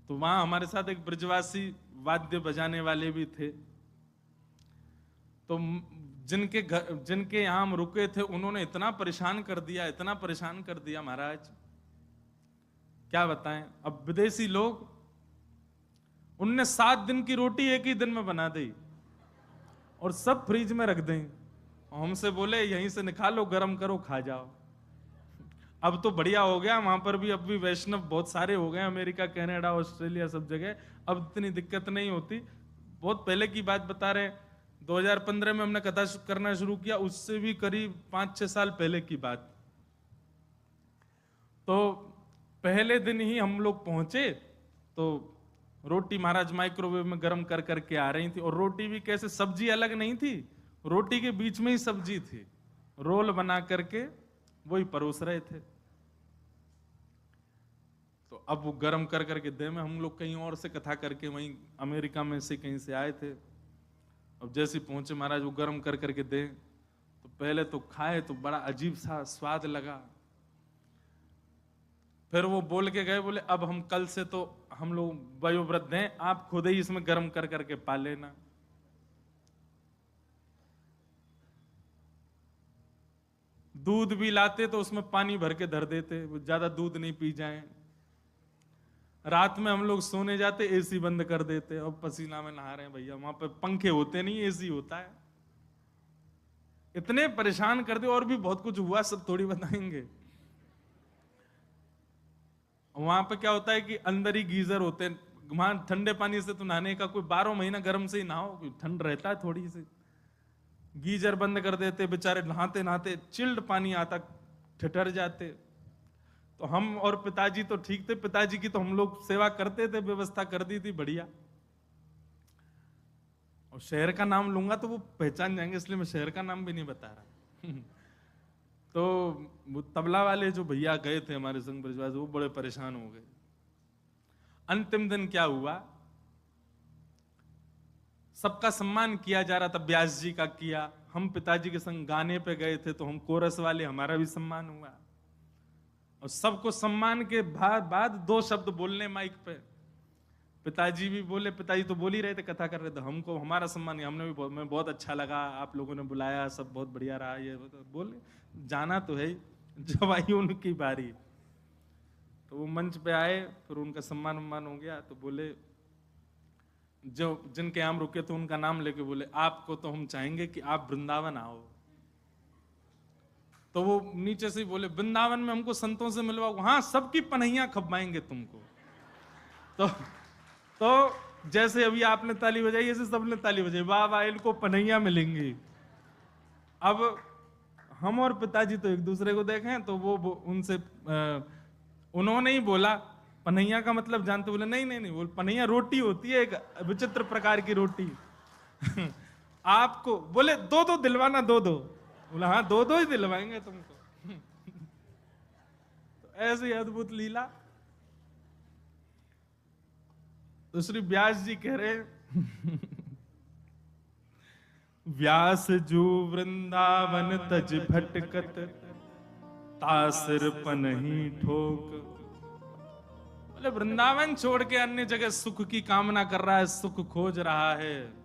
तो वहां हमारे साथ एक ब्रजवासी वाद्य बजाने वाले भी थे। तो जिनके यहां हम रुके थे, उन्होंने इतना परेशान कर दिया, इतना परेशान कर दिया महाराज, क्या बताएं। अब विदेशी लोग, उनने 7 दिन की रोटी एक ही दिन में बना दी और सब फ्रिज में रख दें। हमसे बोले यहीं से निकालो, गरम करो, खा जाओ। अब तो बढ़िया हो गया, वहां पर भी अब भी वैष्णव बहुत सारे हो गए, अमेरिका, कनाडा, ऑस्ट्रेलिया, सब जगह अब इतनी दिक्कत नहीं होती। बहुत पहले की बात बता रहे हैं, 2015 में हमने कथा करना शुरू किया, उससे भी करीब 5-6 साल पहले की बात। तो पहले दिन ही हम लोग पहुंचे, तो रोटी महाराज माइक्रोवेव में गर्म कर करके आ रही थी, और रोटी भी कैसे, सब्जी अलग नहीं थी, रोटी के बीच में ही सब्जी थी, रोल बना करके वही परोस रहे थे। तो अब वो गर्म कर करके दे में, हम लोग कहीं और से कथा करके वहीं अमेरिका में से कहीं से आए थे। अब जैसे पहुंचे महाराज, वो गर्म कर करके दे, तो पहले तो खाए तो बड़ा अजीब सा स्वाद लगा। फिर वो बोल के गए, बोले अब हम कल से तो हम लोग वयोवृद्ध हैं, आप खुद ही इसमें गर्म कर करके पा लेना। दूध भी लाते तो उसमें पानी भर के धर देते, वो ज्यादा दूध नहीं पी जाए। रात में हम लोग सोने जाते, एसी बंद कर देते, और पसीना में नहा रहे हैं भैया, वहां पे पंखे होते नहीं, एसी होता है। इतने परेशान कर दे, और भी बहुत कुछ हुआ, सब थोड़ी बताएंगे। वहां पे क्या होता है कि अंदर ही गीजर होते हैं, वहां ठंडे पानी से तो नहाने का, कोई 12 महीना गर्म से ही नहाओ, ठंड रहता है थोड़ी सी। गीजर बंद कर देते, बेचारे नहाते नहाते चिल्ड पानी आता, ठिठर जाते। तो हम और पिताजी तो ठीक थे, पिताजी की तो हम लोग सेवा करते थे, व्यवस्था कर दी थी बढ़िया। और शहर का नाम लूंगा तो वो पहचान जाएंगे, इसलिए मैं शहर का नाम भी नहीं बता रहा। तो वो तबला वाले जो भैया गए थे हमारे संग ब्रजवासी, वो बड़े परेशान हो गए। अंतिम दिन क्या हुआ, सबका सम्मान किया जा रहा था, व्यास जी का किया, हम पिताजी के संग गाने पे गए थे, तो हम कोरस वाले, हमारा भी सम्मान हुआ। और सबको सम्मान के बाद 2 शब्द बोलने माइक पे, पिताजी भी बोले, पिताजी तो बोल ही रहे थे, कथा कर रहे थे, हमको हमारा सम्मान, हमने भी मैं बहुत अच्छा लगा, आप लोगों ने बुलाया, सब बहुत बढ़िया रहा, ये बोले, जाना तो है ही। जब आई उनकी बारी, तो वो मंच पे आए, फिर उनका सम्मान हो गया। तो बोले, जो जिनके हम रुके थे उनका नाम लेके बोले, आपको तो हम चाहेंगे कि आप वृंदावन आओ। तो वो नीचे से बोले, वृंदावन में हमको संतों से मिलवाओ, हाँ सबकी पनैया खपवाएंगे तुमको। तो जैसे अभी आपने ताली बजाई, ऐसे सबने ताली बजाई, वाह वाह, इनको पनैया मिलेंगी। अब हम और पिताजी तो एक दूसरे को देखें, तो वो उनसे उन्होंने ही बोला, पनैया का मतलब जानते? बोले नहीं नहीं नहीं, बोल पनैया रोटी होती है, एक विचित्र प्रकार की रोटी। आपको बोले 2-2 दिलवाना, 2-2। बोला हाँ 2-2 ही दिलवाएंगे तुमको। तो ऐसी अद्भुत लीला। तो श्री व्यास जी कह रहे, व्यास जू वृंदावन तज भटकत, तासिर पनही ठोक। बोले वृंदावन छोड़ के अन्य जगह सुख की कामना कर रहा है, सुख खोज रहा है,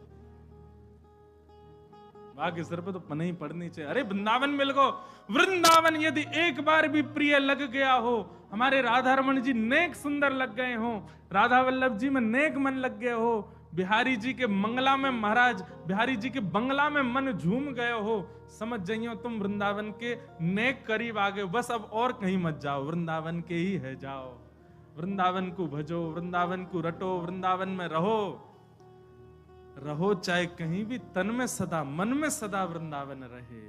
बाकी सिर पे तो पनही पड़नी चाहिए। अरे वृंदावन मिल गो, वृंदावन यदि एक बार भी प्रिय लग गया हो, हमारे राधा रमन जी नेक सुंदर लग गए हो, राधा वल्लभ जी में नेक मन लग गए हो, बिहारी जी के मंगला में महाराज बिहारी जी के बंगला में मन झूम गए हो, समझ जाइयो तुम वृंदावन के नेक करीब आ गए। बस अब और कहीं मत जाओ, वृंदावन के ही है जाओ, वृंदावन को भजो, वृंदावन को रटो, वृंदावन में रहो, रहो चाहे कहीं भी, तन में सदा मन में सदा वृंदावन रहे।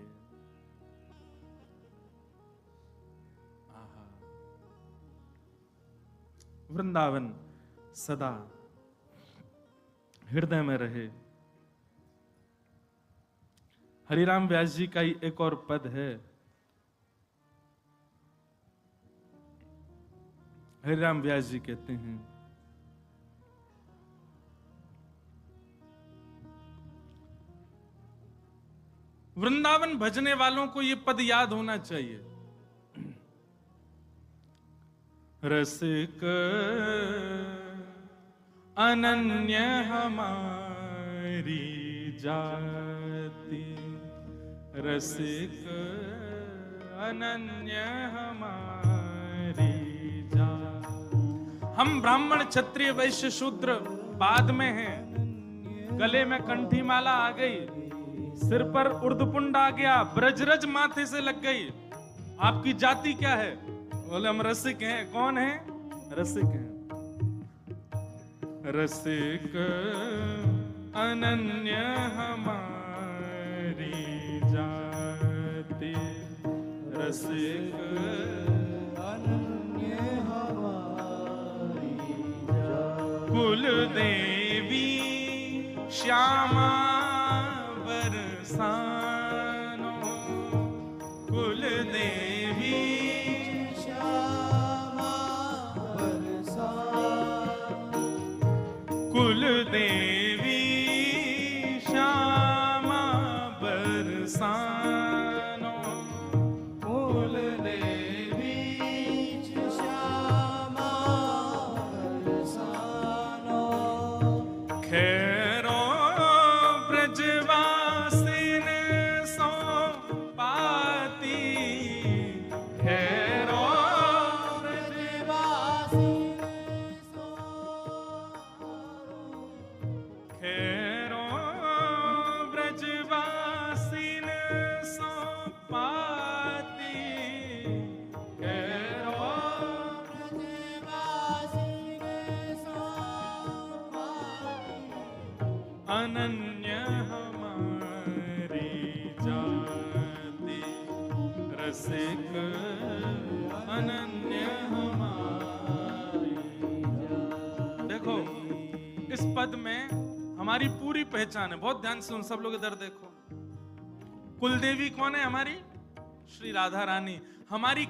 आहा, वृंदावन सदा हृदय में रहे। हरिराम व्यास जी का ही एक और पद है, हरिराम व्यास जी कहते हैं, वृंदावन भजने वालों को यह पद याद होना चाहिए, रसिक अनन्य हमारी जाति, रसिक अनन्य हमारी जाति। हम ब्राह्मण क्षत्रिय वैश्य शूद्र बाद में हैं, गले में कंठी माला आ गई, सिर पर उर्दपुंड आ गया, ब्रजरज माथे से लग गई। आपकी जाति क्या है? बोले हम रसिक हैं। कौन है? रसिक हैं। रसिक अनन्य हमारी जाति, रसिक अनन्य हमारी जाति। कुल देवी श्यामा बरसानो, कुल देवी श्यामा बरसानो, कुल देवी श्यामा बरसानो, कुल देवी श्यामा बरसानो। खैरो ब्रजवासिन सो पाती, खैरो ब्रजवासिन सो, खैरो ब्रजवासिन सो पाती, खैरो ब्रजवासिन सो पाती। अनन्य हमारी जाति, रसिक अनन्य हमारी जाति। देखो इस पद में हमारी पूरी पहचान है। बहुत ध्यान से उन सब लोग इधर देखो। कुलदेवी कौन है हमारी? श्री राधा रानी। हमारी